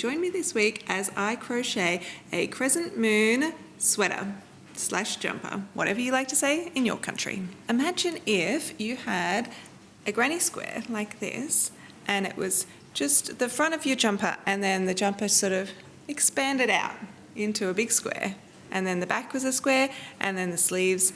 Join me this week as I crochet a crescent moon sweater slash jumper, whatever you like to say in your country. Imagine if you had a granny square like this and it was just the front of your jumper and then the jumper sort of expanded out into a big square, and then the back was a square and then the sleeves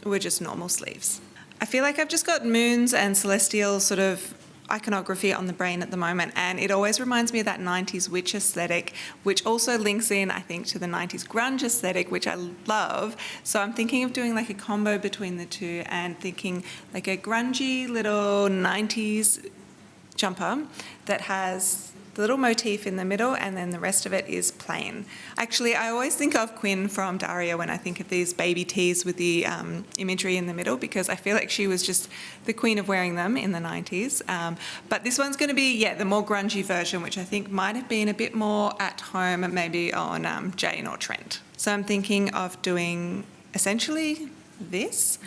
were just normal sleeves. I feel like I've just got moons and celestial sort of iconography on the brain at the moment, and it always reminds me of that 90s witch aesthetic, which also links in, I think, to the 90s grunge aesthetic, which I love. So I'm thinking of doing like a combo between the two and thinking like a grungy little 90s jumper that has the little motif in the middle and then the rest of it is plain. Actually, I always think of Quinn from Daria when I think of these baby tees with the imagery in the middle, because I feel like she was just the queen of wearing them in the 90s. But this one's going to be, the more grungy version, which I think might have been a bit more at home, maybe on Jane or Trent. So I'm thinking of doing essentially this,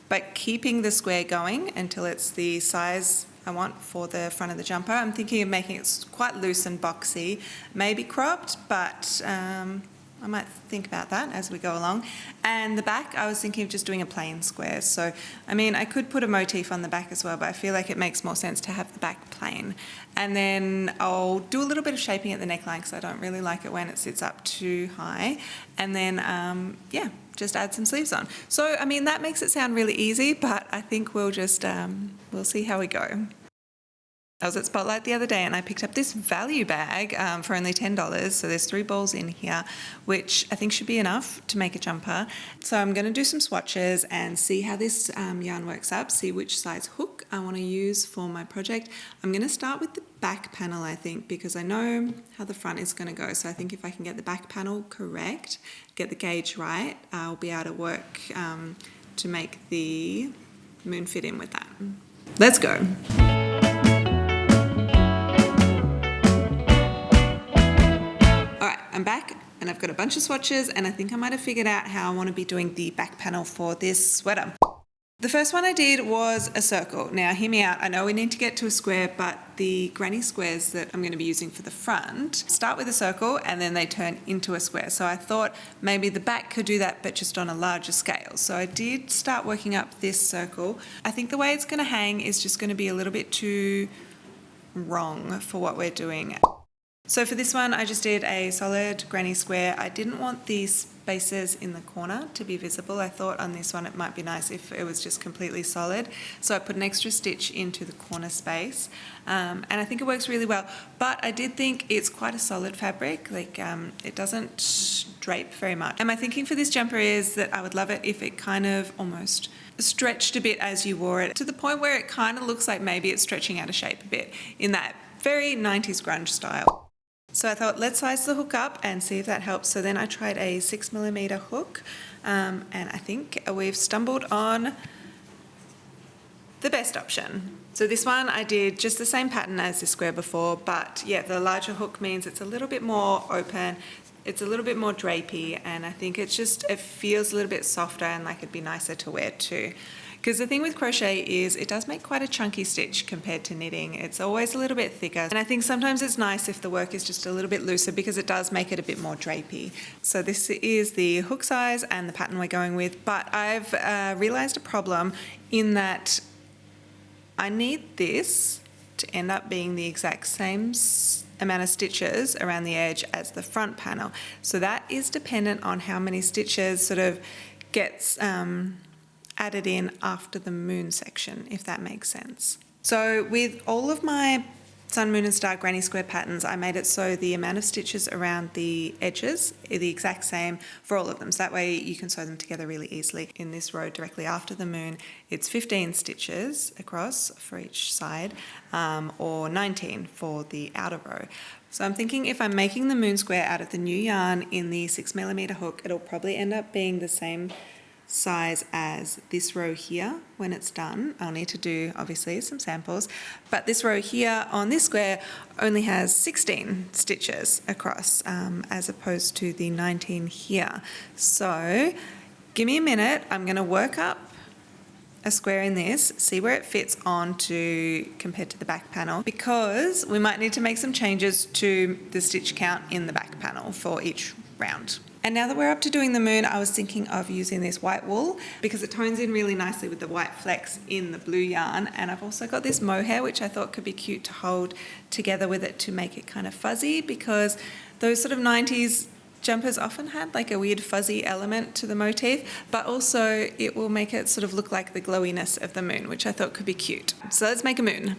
but keeping the square going until it's the size I want for the front of the jumper. I'm thinking of making it quite loose and boxy, maybe cropped, but I might think about that as we go along. And the back, I was thinking of just doing a plain square. So, I mean, I could put a motif on the back as well, but I feel like it makes more sense to have the back plain. And then I'll do a little bit of shaping at the neckline because I don't really like it when it sits up too high. And then, just add some sleeves on. So, I mean, that makes it sound really easy, but I think we'll just, we'll see how we go. I was at Spotlight the other day and I picked up this value bag for only $10. So there's 3 balls in here, which I think should be enough to make a jumper. So I'm going to do some swatches and see how this yarn works up, see which size hook I want to use for my project. I'm going to start with the back panel, I think, because I know how the front is going to go. So I think if I can get the back panel correct, get the gauge right, I'll be able to work to make the moon fit in with that. Let's go. I'm back and I've got a bunch of swatches, and I think I might have figured out how I want to be doing the back panel for this sweater. The first one I did was a circle. Now hear me out, I know we need to get to a square, but the granny squares that I'm going to be using for the front start with a circle and then they turn into a square. So I thought maybe the back could do that, but just on a larger scale. So I did start working up this circle. I think the way it's going to hang is just going to be a little bit too wrong for what we're doing. So for this one, I just did a solid granny square. I didn't want these spaces in the corner to be visible. I thought on this one it might be nice if it was just completely solid. So I put an extra stitch into the corner space, and I think it works really well. But I did think it's quite a solid fabric, like it doesn't drape very much. And my thinking for this jumper is that I would love it if it kind of almost stretched a bit as you wore it, to the point where it kind of looks like maybe it's stretching out of shape a bit in that very 90s grunge style. So I thought, let's size the hook up and see if that helps. So then I tried a 6mm hook, and I think we've stumbled on the best option. So this one I did just the same pattern as the square before, but the larger hook means it's a little bit more open, it's a little bit more drapey, and I think it feels a little bit softer and like it'd be nicer to wear too. Because the thing with crochet is it does make quite a chunky stitch compared to knitting. It's always a little bit thicker. And I think sometimes it's nice if the work is just a little bit looser because it does make it a bit more drapey. So this is the hook size and the pattern we're going with. But I've realized a problem in that I need this to end up being the exact same amount of stitches around the edge as the front panel. So that is dependent on how many stitches sort of gets added in after the moon section, if that makes sense. So with all of my sun, moon and star granny square patterns, I made it so the amount of stitches around the edges are the exact same for all of them. So that way you can sew them together really easily. In this row directly after the moon, it's 15 stitches across for each side, or 19 for the outer row. So I'm thinking if I'm making the moon square out of the new yarn in the 6mm hook, it'll probably end up being the same size as this row here when it's done. I'll need to do obviously some samples, but this row here on this square only has 16 stitches across as opposed to the 19 here. So give me a minute, I'm going to work up a square in this, see where it fits onto compared to the back panel, because we might need to make some changes to the stitch count in the back panel for each round. And now that we're up to doing the moon, I was thinking of using this white wool because it tones in really nicely with the white flecks in the blue yarn. And I've also got this mohair, which I thought could be cute to hold together with it to make it kind of fuzzy, because those sort of 90s jumpers often had like a weird fuzzy element to the motif, but also it will make it sort of look like the glowiness of the moon, which I thought could be cute. So let's make a moon.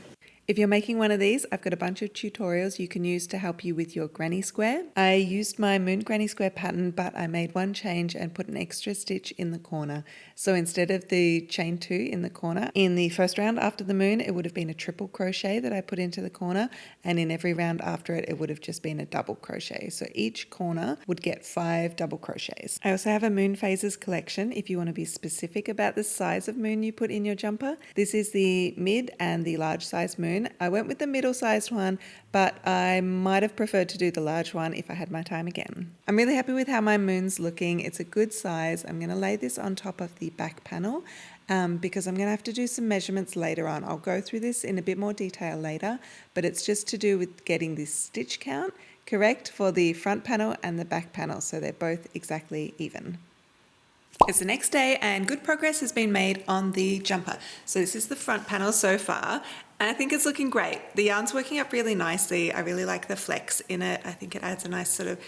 If you're making one of these, I've got a bunch of tutorials you can use to help you with your granny square. I used my moon granny square pattern, but I made one change and put an extra stitch in the corner. So instead of the chain 2 in the corner, in the first round after the moon, it would have been a triple crochet that I put into the corner, and in every round after it, it would have just been a double crochet. So each corner would get 5 double crochets. I also have a moon phases collection if you want to be specific about the size of moon you put in your jumper. This is the mid and the large size moon. I went with the middle-sized one, but I might have preferred to do the large one if I had my time again. I'm really happy with how my moon's looking. It's a good size. I'm going to lay this on top of the back panel because I'm going to have to do some measurements later on. I'll go through this in a bit more detail later, but it's just to do with getting this stitch count correct for the front panel and the back panel, so they're both exactly even. It's the next day and good progress has been made on the jumper. So this is the front panel so far, and I think it's looking great. The yarn's working up really nicely. I really like the flex in it. I think it adds a nice sort of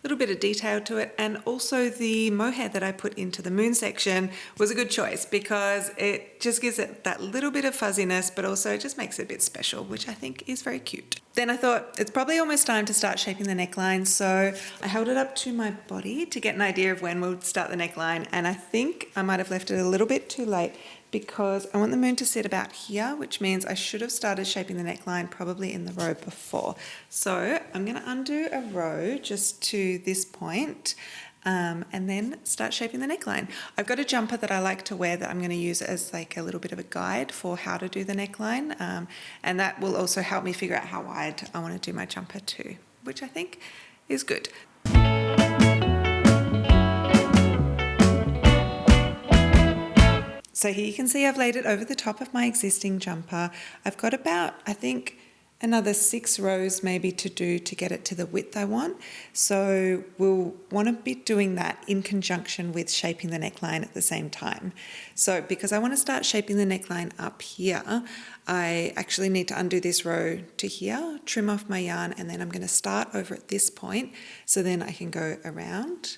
little bit of detail to it, and also the mohair that I put into the moon section was a good choice because it just gives it that little bit of fuzziness, but also it just makes it a bit special, which I think is very cute. Then I thought it's probably almost time to start shaping the neckline, so I held it up to my body to get an idea of when we'll start the neckline, and I think I might have left it a little bit too late because I want the moon to sit about here, which means I should have started shaping the neckline probably in the row before. So I'm going to undo a row just to this point, and then start shaping the neckline. I've got a jumper that I like to wear that I'm going to use as like a little bit of a guide for how to do the neckline, and that will also help me figure out how wide I want to do my jumper too, which I think is good. So here you can see I've laid it over the top of my existing jumper. I've got about, I think, another 6 rows maybe to do to get it to the width I want. So we'll want to be doing that in conjunction with shaping the neckline at the same time. So because I want to start shaping the neckline up here, I actually need to undo this row to here, trim off my yarn, and then I'm going to start over at this point. So then I can go around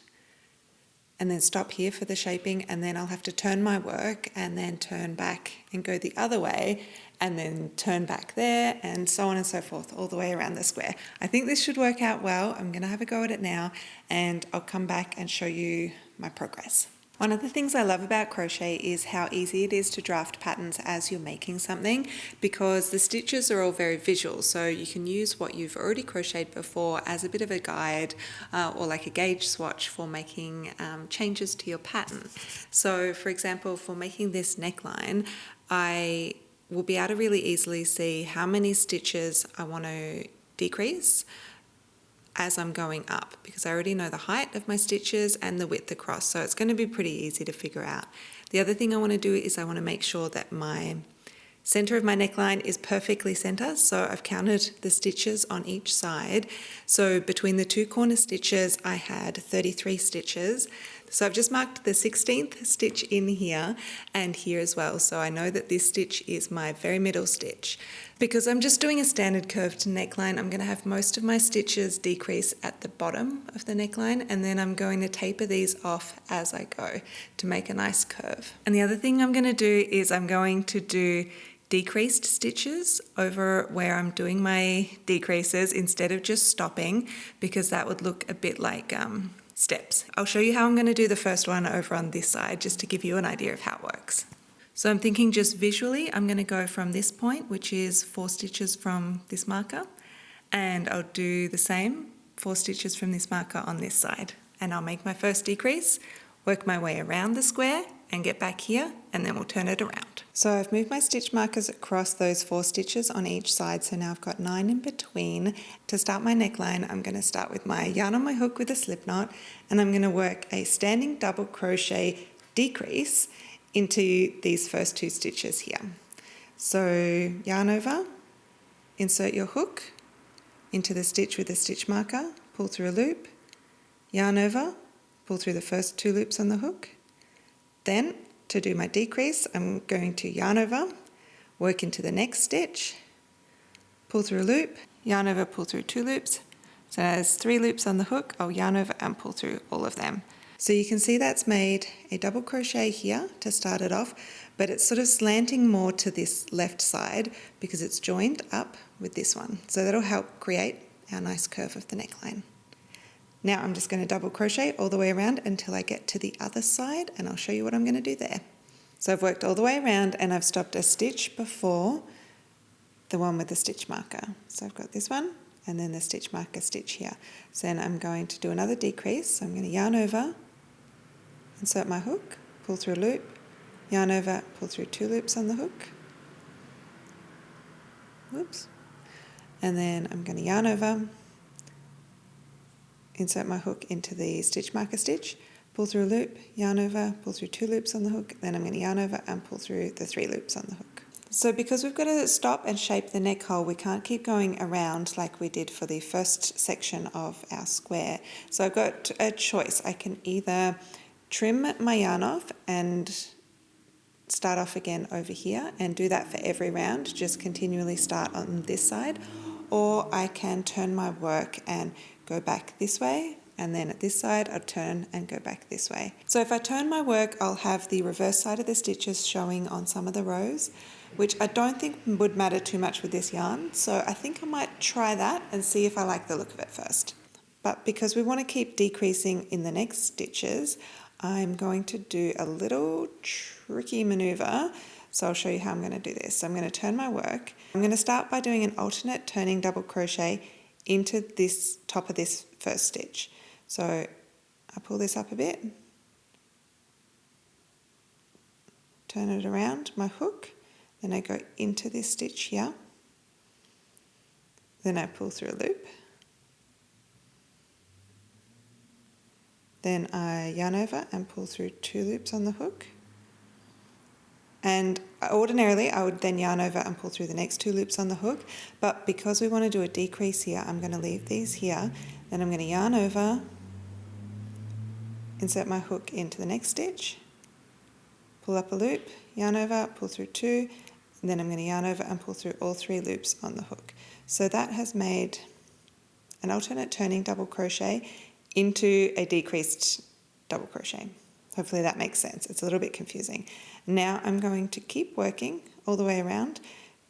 and then stop here for the shaping, and then I'll have to turn my work and then turn back and go the other way and then turn back there, and so on and so forth all the way around the square. I think this should work out well. I'm going to have a go at it now and I'll come back and show you my progress. One of the things I love about crochet is how easy it is to draft patterns as you're making something, because the stitches are all very visual, so you can use what you've already crocheted before as a bit of a guide or like a gauge swatch for making changes to your pattern. So for example, for making this neckline, I will be able to really easily see how many stitches I want to decrease as I'm going up, because I already know the height of my stitches and the width across, so it's going to be pretty easy to figure out. The other thing I want to do is I want to make sure that my center of my neckline is perfectly center, so I've counted the stitches on each side. So between the 2 corner stitches I had 33 stitches, so I've just marked the 16th stitch in here and here as well, so I know that this stitch is my very middle stitch. Because I'm just doing a standard curved neckline, I'm going to have most of my stitches decrease at the bottom of the neckline, and then I'm going to taper these off as I go to make a nice curve. And the other thing I'm going to do is I'm going to do decreased stitches over where I'm doing my decreases instead of just stopping, because that would look a bit like steps. I'll show you how I'm going to do the first one over on this side just to give you an idea of how it works. So I'm thinking just visually, I'm going to go from this point, which is 4 stitches from this marker, and I'll do the same 4 stitches from this marker on this side, and I'll make my first decrease, work my way around the square and get back here, and then we'll turn it around. So I've moved my stitch markers across those 4 stitches on each side, so now I've got 9 in between. To start my neckline, I'm going to start with my yarn on my hook with a slip knot, and I'm going to work a standing double crochet decrease into these first 2 stitches here. So yarn over, insert your hook into the stitch with a stitch marker, pull through a loop, yarn over, pull through the first 2 loops on the hook. Then to do my decrease, I'm going to yarn over, work into the next stitch, pull through a loop, yarn over, pull through 2 loops. So there's 3 loops on the hook, I'll yarn over and pull through all of them. So you can see that's made a double crochet here to start it off, but it's sort of slanting more to this left side because it's joined up with this one. So that'll help create our nice curve of the neckline. Now I'm just going to double crochet all the way around until I get to the other side, and I'll show you what I'm going to do there. So I've worked all the way around and I've stopped a stitch before the one with the stitch marker. So I've got this one and then the stitch marker stitch here. So then I'm going to do another decrease. So I'm going to yarn over, insert my hook, pull through a loop, yarn over, pull through 2 loops on the hook. Whoops. And then I'm going to yarn over, insert my hook into the stitch marker stitch, pull through a loop, yarn over, pull through 2 loops on the hook, then I'm going to yarn over and pull through the 3 loops on the hook. So because we've got to stop and shape the neck hole, we can't keep going around like we did for the first section of our square. So I've got a choice. I can either trim my yarn off and start off again over here and do that for every round, just continually start on this side, or I can turn my work and go back this way, and then at this side I'll turn and go back this way. So if I turn my work, I'll have the reverse side of the stitches showing on some of the rows, which I don't think would matter too much with this yarn. So I think I might try that and see if I like the look of it first. But because we want to keep decreasing in the next stitches, I'm going to do a little tricky maneuver. So I'll show you how I'm going to do this. So I'm going to turn my work. I'm going to start by doing an alternate turning double crochet into this top of this first stitch. So I pull this up a bit, turn it around my hook, then I go into this stitch here, then I pull through a loop, then I yarn over and pull through 2 loops on the hook, and ordinarily I would then yarn over and pull through the next 2 loops on the hook, but because we want to do a decrease here, I'm going to leave these here, then I'm going to yarn over, insert my hook into the next stitch, pull up a loop, yarn over, pull through 2, and then I'm going to yarn over and pull through all 3 loops on the hook. So that has made an alternate turning double crochet into a decreased double crochet. Hopefully that makes sense. It's a little bit confusing. Now I'm going to keep working all the way around,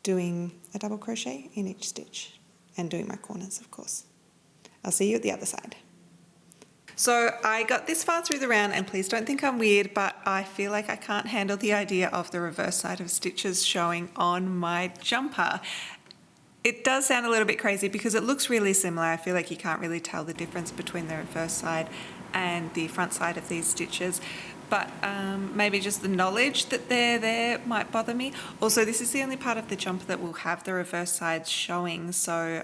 doing a double crochet in each stitch and doing my corners, of course. I'll see you at the other side. So I got this far through the round, and please don't think I'm weird, but I feel like I can't handle the idea of the reverse side of stitches showing on my jumper. It does sound a little bit crazy because it looks really similar. I feel like you can't really tell the difference between the reverse side and the front side of these stitches, but maybe just the knowledge that they're there might bother me. Also, this is the only part of the jumper that will have the reverse sides showing, so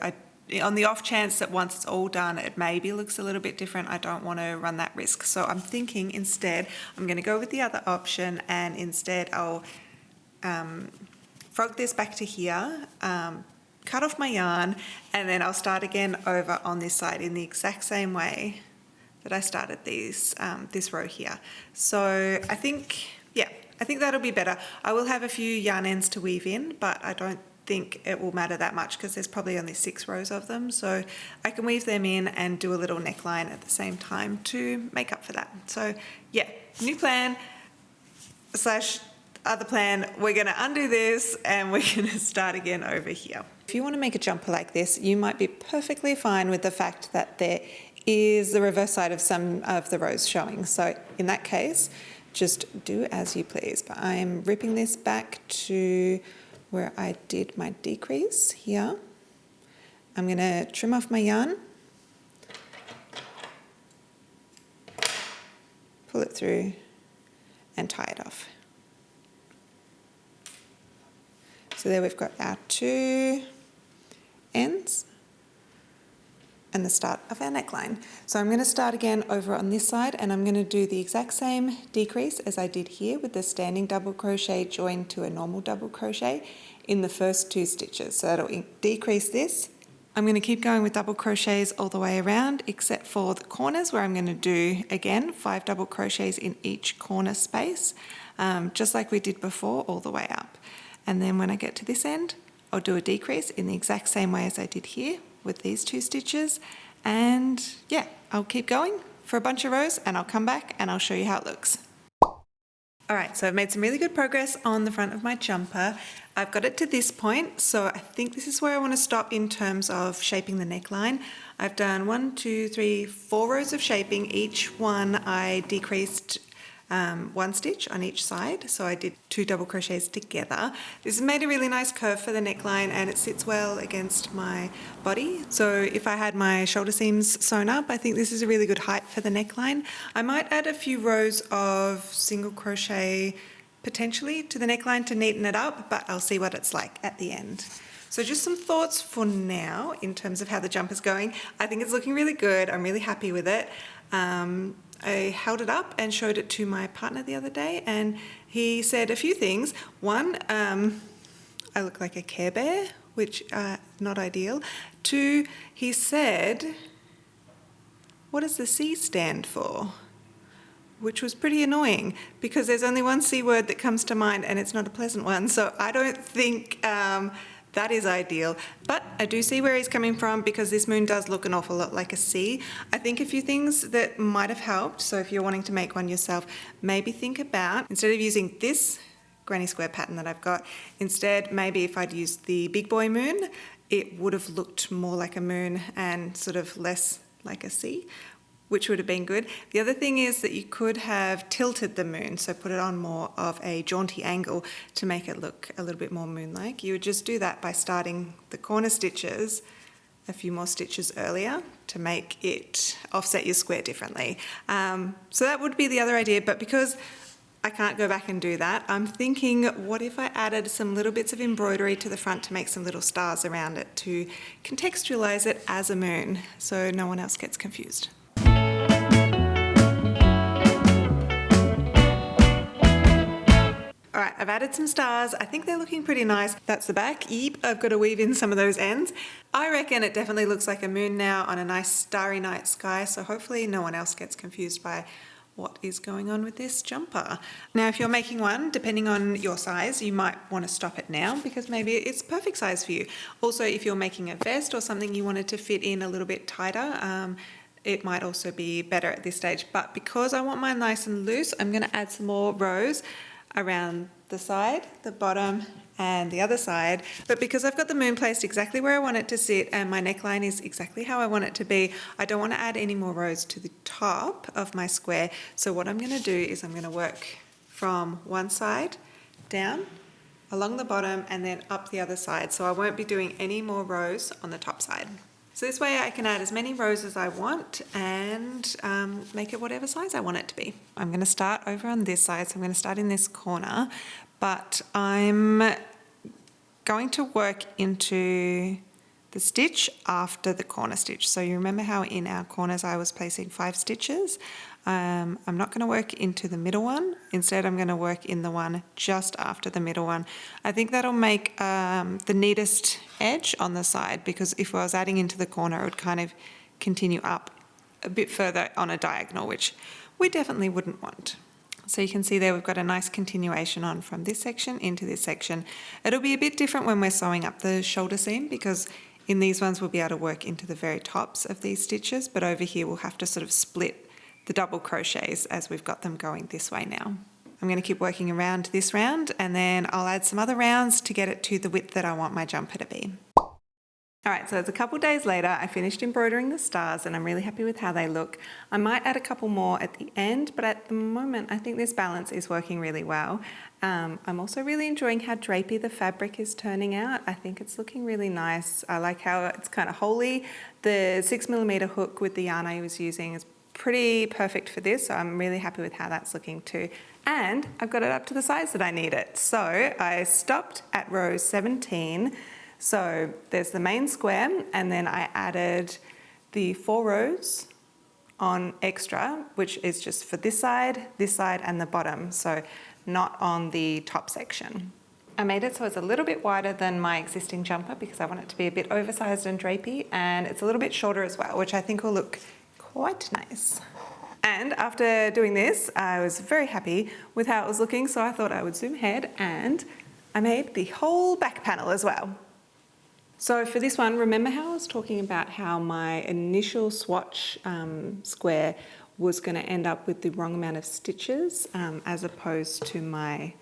on the off chance that once it's all done it maybe looks a little bit different, I don't want to run that risk. So I'm thinking instead I'm going to go with the other option, and instead I'll frog this back to here, cut off my yarn, and then I'll start again over on this side in the exact same way that I started this row here. So I think that'll be better. I will have a few yarn ends to weave in, but I don't think it will matter that much because there's probably only 6 rows of them, so I can weave them in and do a little neckline at the same time to make up for that. So yeah, new plan slash other plan, we're going to undo this and we're going to start again over here. If you want to make a jumper like this, you might be perfectly fine with the fact that there is the reverse side of some of the rows showing. So in that case, just do as you please. But I am ripping this back to where I did my decrease here. I'm going to trim off my yarn, pull it through and tie it off. So there we've got our 2 ends, and the start of our neckline. So I'm going to start again over on this side, and I'm going to do the exact same decrease as I did here with the standing double crochet joined to a normal double crochet in the first 2 stitches. So that'll decrease this. I'm going to keep going with double crochets all the way around except for the corners, where I'm going to do again 5 double crochets in each corner space, just like we did before, all the way up. And then when I get to this end, I'll do a decrease in the exact same way as I did here with these 2 stitches. And yeah, I'll keep going for a bunch of rows and I'll come back and I'll show you how it looks. All right, so I've made some really good progress on the front of my jumper. I've got it to this point, so I think this is where I want to stop in terms of shaping the neckline. I've done 1, 2, 3, 4 rows of shaping. Each one I decreased 1 stitch on each side, so I did 2 double crochets together. This has made a really nice curve for the neckline and it sits well against my body. So if I had my shoulder seams sewn up, I think this is a really good height for the neckline. I might add a few rows of single crochet potentially to the neckline to neaten it up, but I'll see what it's like at the end. So just some thoughts for now in terms of how the jumper's going. I think it's looking really good. I'm really happy with it. I held it up and showed it to my partner the other day, and he said a few things. One, I look like a Care Bear, which not ideal. 2, he said, what does the C stand for? Which was pretty annoying because there's only one C word that comes to mind and it's not a pleasant one. So I don't think that is ideal, but I do see where he's coming from because this moon does look an awful lot like a C. I think a few things that might have helped, so if you're wanting to make one yourself, maybe think about, instead of using this granny square pattern that I've got, instead maybe if I'd used the big boy moon, it would have looked more like a moon and sort of less like a C, which would have been good. The other thing is that you could have tilted the moon, so put it on more of a jaunty angle to make it look a little bit more moon-like. You would just do that by starting the corner stitches a few more stitches earlier to make it offset your square differently. So that would be the other idea, but because I can't go back and do that, I'm thinking, what if I added some little bits of embroidery to the front to make some little stars around it to contextualize it as a moon so no one else gets confused. All right, I've added some stars. I think they're looking pretty nice. That's the back. Yep, I've got to weave in some of those ends. I reckon it definitely looks like a moon now on a nice starry night sky, so hopefully no one else gets confused by what is going on with this jumper. Now, if you're making one, depending on your size, you might want to stop it now because maybe it's perfect size for you. Also, if you're making a vest or something you wanted to fit in a little bit tighter, it might also be better at this stage. But because I want mine nice and loose, I'm going to add some more rows around the side, the bottom, and the other side. But because I've got the moon placed exactly where I want it to sit and my neckline is exactly how I want it to be, I don't want to add any more rows to the top of my square. So what I'm going to do is I'm going to work from one side down, along the bottom, and then up the other side. So I won't be doing any more rows on the top side. So this way I can add as many rows as I want and make it whatever size I want it to be. I'm going to start over on this side, so I'm going to start in this corner, but I'm going to work into the stitch after the corner stitch. So you remember how in our corners I was placing 5 stitches? I'm not going to work into the middle one. Instead, I'm going to work in the one just after the middle one. I think that'll make the neatest edge on the side, because if I was adding into the corner, it would kind of continue up a bit further on a diagonal, which we definitely wouldn't want. So you can see there we've got a nice continuation on from this section into this section. It'll be a bit different when we're sewing up the shoulder seam, because in these ones we'll be able to work into the very tops of these stitches, but over here we'll have to sort of split the double crochets as we've got them going this way now. I'm going to keep working around this round and then I'll add some other rounds to get it to the width that I want my jumper to be. All right, so it's a couple days later. I finished embroidering the stars and I'm really happy with how they look. I might add a couple more at the end, but at the moment I think this balance is working really well. I'm also really enjoying how drapey the fabric is turning out. I think it's looking really nice. I like how it's kind of holey. The 6mm hook with the yarn I was using is pretty perfect for this, so I'm really happy with how that's looking too. And I've got it up to the size that I need it. So I stopped at row 17. So there's the main square, and then I added the 4 rows on extra, which is just for this side, and the bottom, so not on the top section. I made it so it's a little bit wider than my existing jumper because I want it to be a bit oversized and drapey, and it's a little bit shorter as well, which I think will look quite nice. And after doing this, I was very happy with how it was looking, so I thought I would zoom ahead, and I made the whole back panel as well. So for this one, remember how I was talking about how my initial swatch square was going to end up with the wrong amount of stitches as opposed to my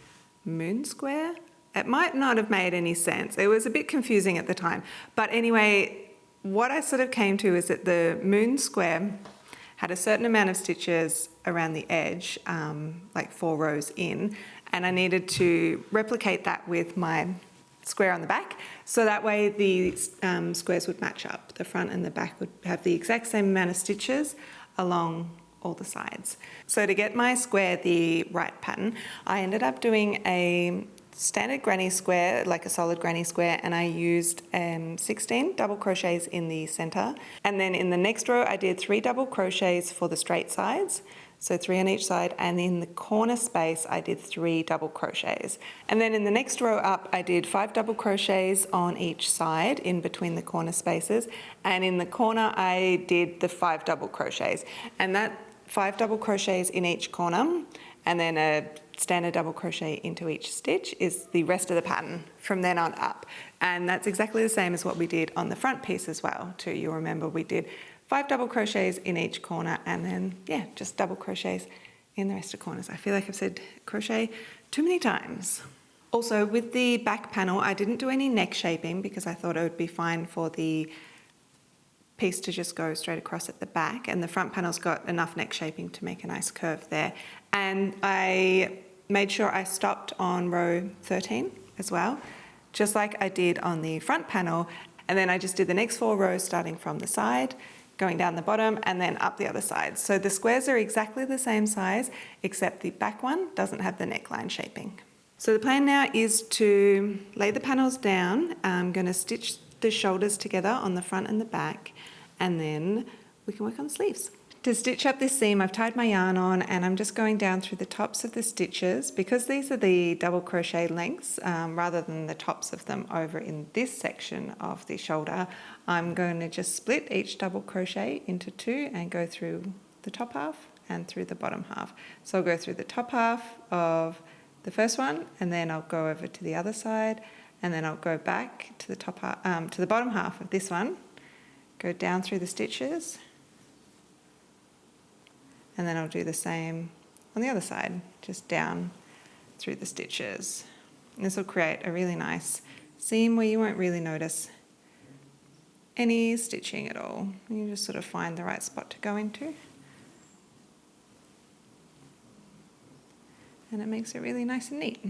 moon square? It might not have made any sense. It was a bit confusing at the time. But anyway, what I sort of came to is that the moon square had a certain amount of stitches around the edge, like 4 rows in, and I needed to replicate that with my square on the back, so that way the squares would match up. The front and the back would have the exact same amount of stitches along all the sides. So to get my square the right pattern, I ended up doing a standard granny square, like a solid granny square, and I used 16 double crochets in the center, and then in the next row I did 3 double crochets for the straight sides, so 3 on each side, and in the corner space I did 3 double crochets. And then in the next row up I did 5 double crochets on each side in between the corner spaces, and in the corner I did the 5 double crochets, and that 5 double crochets in each corner and then a standard double crochet into each stitch is the rest of the pattern from then on up. And that's exactly the same as what we did on the front piece as well too. You'll remember we did 5 double crochets in each corner, and then, yeah, just double crochets in the rest of the corners. I feel like I've said crochet too many times. Also, with the back panel, I didn't do any neck shaping because I thought it would be fine for the piece to just go straight across at the back, and the front panel's got enough neck shaping to make a nice curve there. And I made sure I stopped on row 13 as well, just like I did on the front panel, and then I just did the next 4 rows starting from the side, going down the bottom and then up the other side. So the squares are exactly the same size, except the back one doesn't have the neckline shaping. So the plan now is to lay the panels down. I'm going to stitch the shoulders together on the front and the back, and then we can work on the sleeves. To stitch up this seam, I've tied my yarn on, and I'm just going down through the tops of the stitches. Because these are the double crochet lengths, rather than the tops of them over in this section of the shoulder, I'm going to just split each double crochet into 2 and go through the top half and through the bottom half. So I'll go through the top half of the first one, and then I'll go over to the other side, and then I'll go back to the top half, to the bottom half of this one, go down through the stitches, and then I'll do the same on the other side, just down through the stitches. And this will create a really nice seam where you won't really notice any stitching at all. You just sort of find the right spot to go into. And it makes it really nice and neat.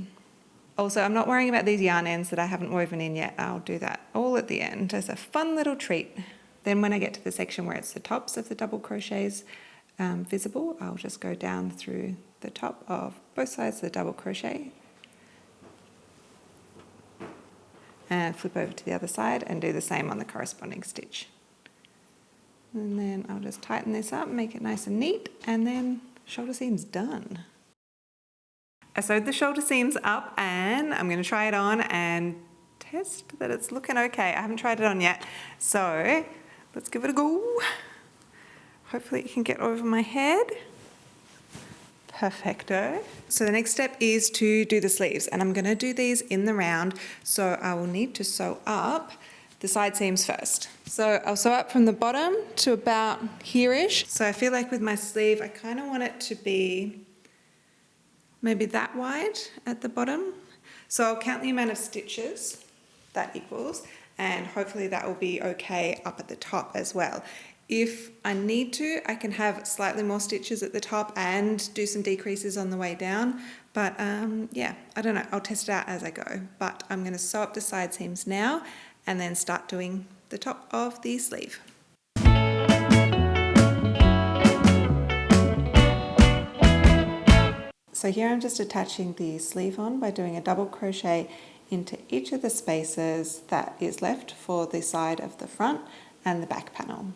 Also, I'm not worrying about these yarn ends that I haven't woven in yet. I'll do that all at the end as a fun little treat. Then when I get to the section where it's the tops of the double crochets visible, I'll just go down through the top of both sides of the double crochet and flip over to the other side and do the same on the corresponding stitch. And then I'll just tighten this up, make it nice and neat, and then shoulder seam's done. I sewed the shoulder seams up, and I'm going to try it on and test that it's looking okay. I haven't tried it on yet, so let's give it a go. Hopefully it can get over my head. Perfecto. So the next step is to do the sleeves, and I'm going to do these in the round, so I will need to sew up the side seams first. So I'll sew up from the bottom to about here-ish. So I feel like with my sleeve, I kind of want it to be maybe that wide at the bottom. So I'll count the amount of stitches that equals, and hopefully that will be okay up at the top as well. If I need to, I can have slightly more stitches at the top and do some decreases on the way down. But yeah, I don't know, I'll test it out as I go. But I'm going to sew up the side seams now and then start doing the top of the sleeve. So here I'm just attaching the sleeve on by doing a double crochet into each of the spaces that is left for the side of the front and the back panel.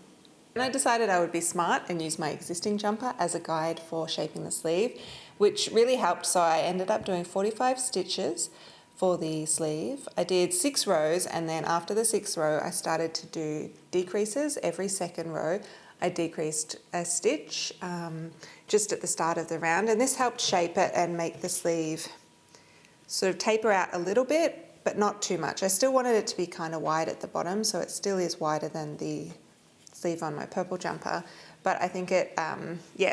And I decided I would be smart and use my existing jumper as a guide for shaping the sleeve, which really helped. So I ended up doing 45 stitches for the sleeve. I did 6 rows, and then after the 6th row I started to do decreases. Every second row I decreased a stitch just at the start of the round, and this helped shape it and make the sleeve sort of taper out a little bit, but not too much. I still wanted it to be kind of wide at the bottom, so it still is wider than the sleeve on my purple jumper, but I think it,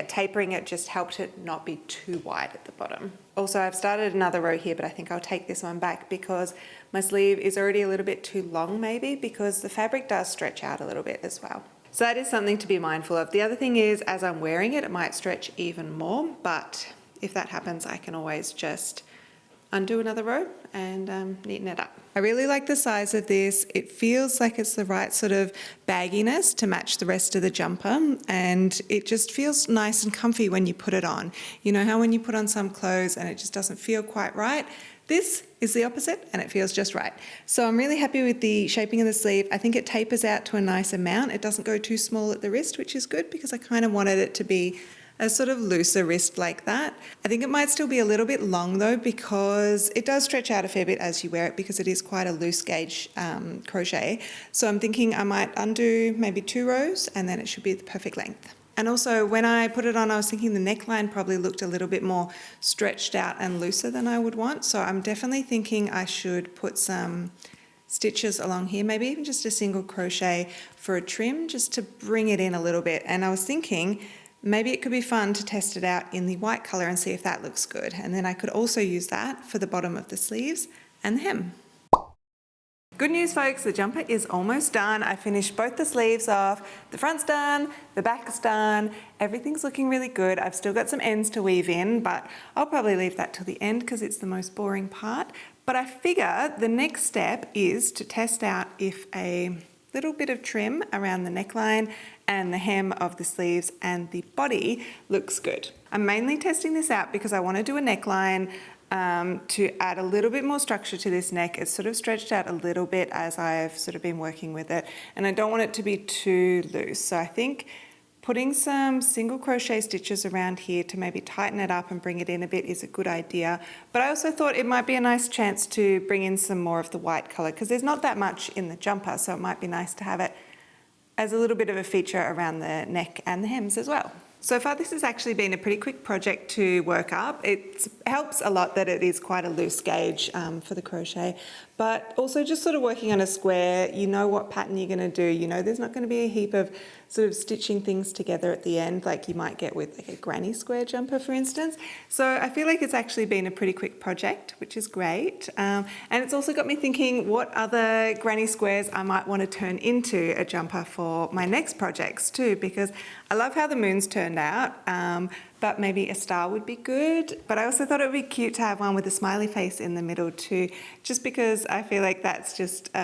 tapering it just helped it not be too wide at the bottom. Also, I've started another row here, but I think I'll take this one back because my sleeve is already a little bit too long maybe, because the fabric does stretch out a little bit as well. So that is something to be mindful of. The other thing is, as I'm wearing it, it might stretch even more, but if that happens, I can always just undo another row and neaten it up. I really like the size of this. It feels like it's the right sort of bagginess to match the rest of the jumper, and it just feels nice and comfy when you put it on. You know how when you put on some clothes and it just doesn't feel quite right? This is the opposite, and it feels just right. So I'm really happy with the shaping of the sleeve. I think it tapers out to a nice amount. It doesn't go too small at the wrist, which is good because I kind of wanted it to be a sort of looser wrist like that. I think it might still be a little bit long though, because it does stretch out a fair bit as you wear it, because it is quite a loose gauge crochet. So I'm thinking I might undo maybe 2 rows and then it should be the perfect length. And also when I put it on, I was thinking the neckline probably looked a little bit more stretched out and looser than I would want. So I'm definitely thinking I should put some stitches along here, maybe even just a single crochet for a trim, just to bring it in a little bit. And I was thinking maybe it could be fun to test it out in the white colour and see if that looks good. And then I could also use that for the bottom of the sleeves and the hem. Good news folks, the jumper is almost done. I finished both the sleeves off, the front's done, the back's done, everything's looking really good. I've still got some ends to weave in, but I'll probably leave that till the end because it's the most boring part. But I figure the next step is to test out if a little bit of trim around the neckline and the hem of the sleeves and the body looks good. I'm mainly testing this out because I want to do a neckline to add a little bit more structure to this neck. It's sort of stretched out a little bit as I've sort of been working with it, and I don't want it to be too loose. So I think putting some single crochet stitches around here to maybe tighten it up and bring it in a bit is a good idea. But I also thought it might be a nice chance to bring in some more of the white colour, because there's not that much in the jumper, so it might be nice to have it as a little bit of a feature around the neck and the hems as well. So far this has actually been a pretty quick project to work up. It helps a lot that it is quite a loose gauge for the crochet, but also just sort of working on a square, you know what pattern you're going to do, you know there's not going to be a heap of sort of stitching things together at the end like you might get with like a granny square jumper for instance. So I feel like it's actually been a pretty quick project, which is great. And it's also got me thinking what other granny squares I might want to turn into a jumper for my next projects too, because I love how the moon's turned out, but maybe a star would be good. But I also thought it would be cute to have one with a smiley face in the middle too, just because I feel like that's just the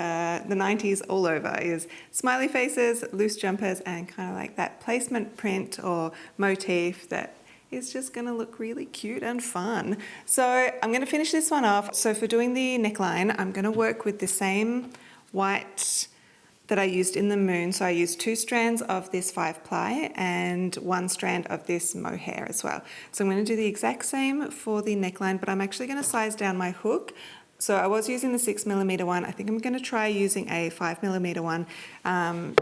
90s all over, is smiley faces, loose jumpers, and kind of like that placement print or motif that is just going to look really cute and fun. So I'm going to finish this one off. So for doing the neckline, I'm going to work with the same white that I used in the moon. So I used 2 strands of this 5-ply and 1 strand of this mohair as well. So I'm going to do the exact same for the neckline, but I'm actually going to size down my hook. So I was using the 6mm one. I think I'm going to try using a 5mm one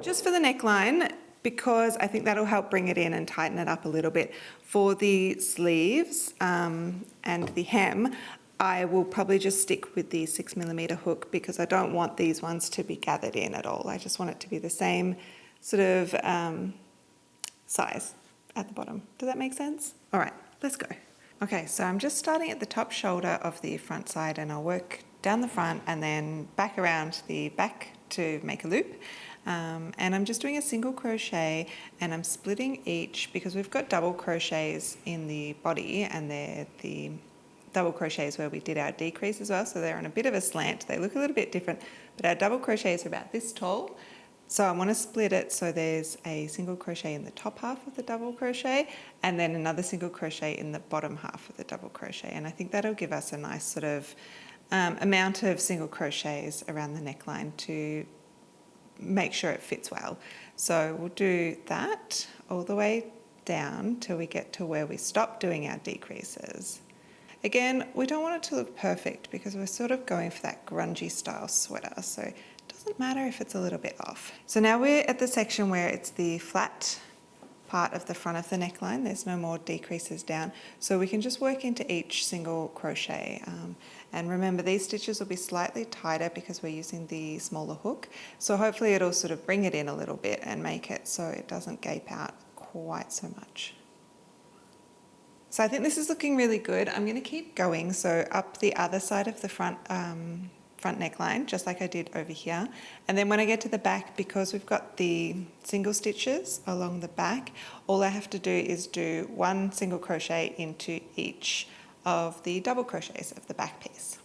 just for the neckline, because I think that'll help bring it in and tighten it up a little bit. For the sleeves and the hem, I will probably just stick with the 6mm hook because I don't want these ones to be gathered in at all. I just want it to be the same sort of size at the bottom. Does that make sense? All right, let's go. Okay, so I'm just starting at the top shoulder of the front side, and I'll work down the front and then back around the back to make a loop. And I'm just doing a single crochet, and I'm splitting each because we've got double crochets in the body, and they're the double crochets where we did our decrease as well, so they're on a bit of a slant. They look a little bit different, but our double crochets are about this tall. So I want to split it so there's a single crochet in the top half of the double crochet and then another single crochet in the bottom half of the double crochet, and I think that'll give us a nice sort of amount of single crochets around the neckline to make sure it fits well. So we'll do that all the way down till we get to where we stop doing our decreases. Again, we don't want it to look perfect because we're sort of going for that grungy style sweater, so it doesn't matter if it's a little bit off. So now we're at the section where it's the flat part of the front of the neckline. There's no more decreases down, so we can just work into each single crochet. And remember, these stitches will be slightly tighter because we're using the smaller hook, so hopefully it'll sort of bring it in a little bit and make it so it doesn't gape out quite so much. So I think this is looking really good. I'm going to keep going, so up the other side of the front neckline, just like I did over here. And then when I get to the back, because we've got the single stitches along the back, all I have to do is do one single crochet into each of the double crochets of the back piece.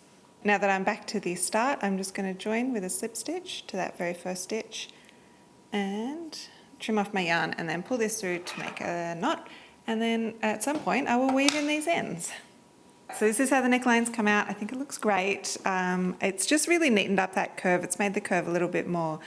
Now that I'm back to the start, I'm just going to join with a slip stitch to that very first stitch and trim off my yarn and then pull this through to make a knot. And then at some point I will weave in these ends. So this is how the necklines come out. I think it looks great. It's just really neatened up that curve. It's made the curve a little bit more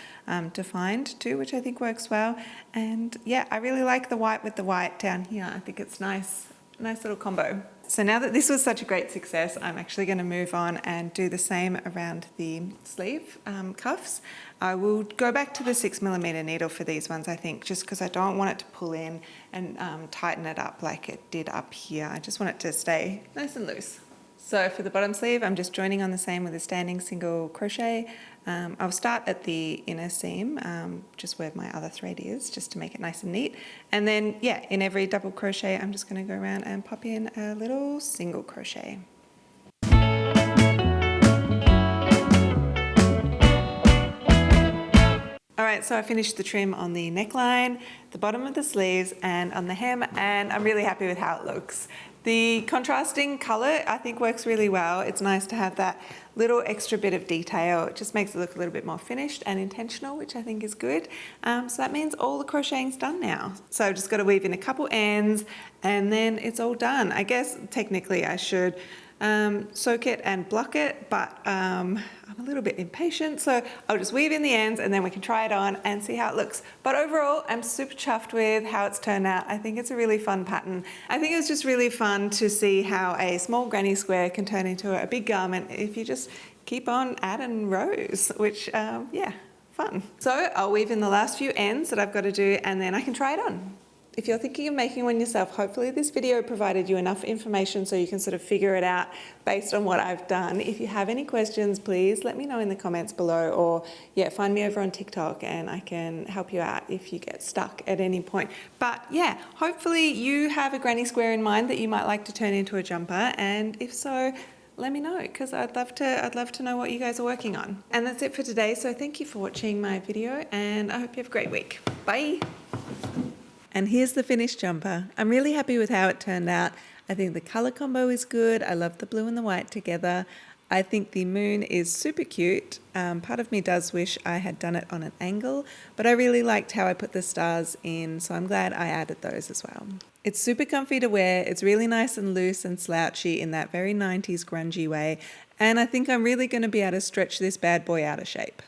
defined too, which I think works well. And yeah, I really like the white with the white down here. I think it's nice little combo. So now that this was such a great success, I'm actually going to move on and do the same around the sleeve cuffs. I will go back to the 6mm needle for these ones, I think, just because I don't want it to pull in and tighten it up like it did up here. I just want it to stay nice and loose. So for the bottom sleeve, I'm just joining on the same with a standing single crochet. I'll start at the inner seam, just where my other thread is, just to make it nice and neat. And then, yeah, in every double crochet, I'm just going to go around and pop in a little single crochet. All right, so I finished the trim on the neckline, the bottom of the sleeves, and on the hem, and I'm really happy with how it looks. The contrasting colour I think works really well. It's nice to have that little extra bit of detail. It just makes it look a little bit more finished and intentional, which I think is good. So that means all the crocheting's done now. So I've just got to weave in a couple ends and then it's all done. I guess technically I should soak it and block it, but I'm a little bit impatient, so I'll just weave in the ends and then we can try it on and see how it looks. But overall, I'm super chuffed with how it's turned out. I think it's a really fun pattern. I think it was just really fun to see how a small granny square can turn into a big garment if you just keep on adding rows, which, yeah, fun. So I'll weave in the last few ends that I've got to do and then I can try it on. If you're thinking of making one yourself, hopefully this video provided you enough information so you can sort of figure it out based on what I've done. If you have any questions, please let me know in the comments below, or yeah, find me over on TikTok and I can help you out if you get stuck at any point. But yeah, hopefully you have a granny square in mind that you might like to turn into a jumper, and if so, let me know, because I'd love to know what you guys are working on. And that's it for today. So thank you for watching my video and I hope you have a great week. Bye. And here's the finished jumper. I'm really happy with how it turned out. I think the color combo is good. I love the blue and the white together. I think the moon is super cute. Part of me does wish I had done it on an angle, but I really liked how I put the stars in, so I'm glad I added those as well. It's super comfy to wear. It's really nice and loose and slouchy in that very 90s grungy way, and I think I'm really going to be able to stretch this bad boy out of shape.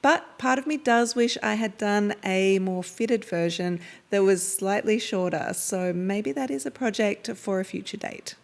But part of me does wish I had done a more fitted version that was slightly shorter, so maybe that is a project for a future date.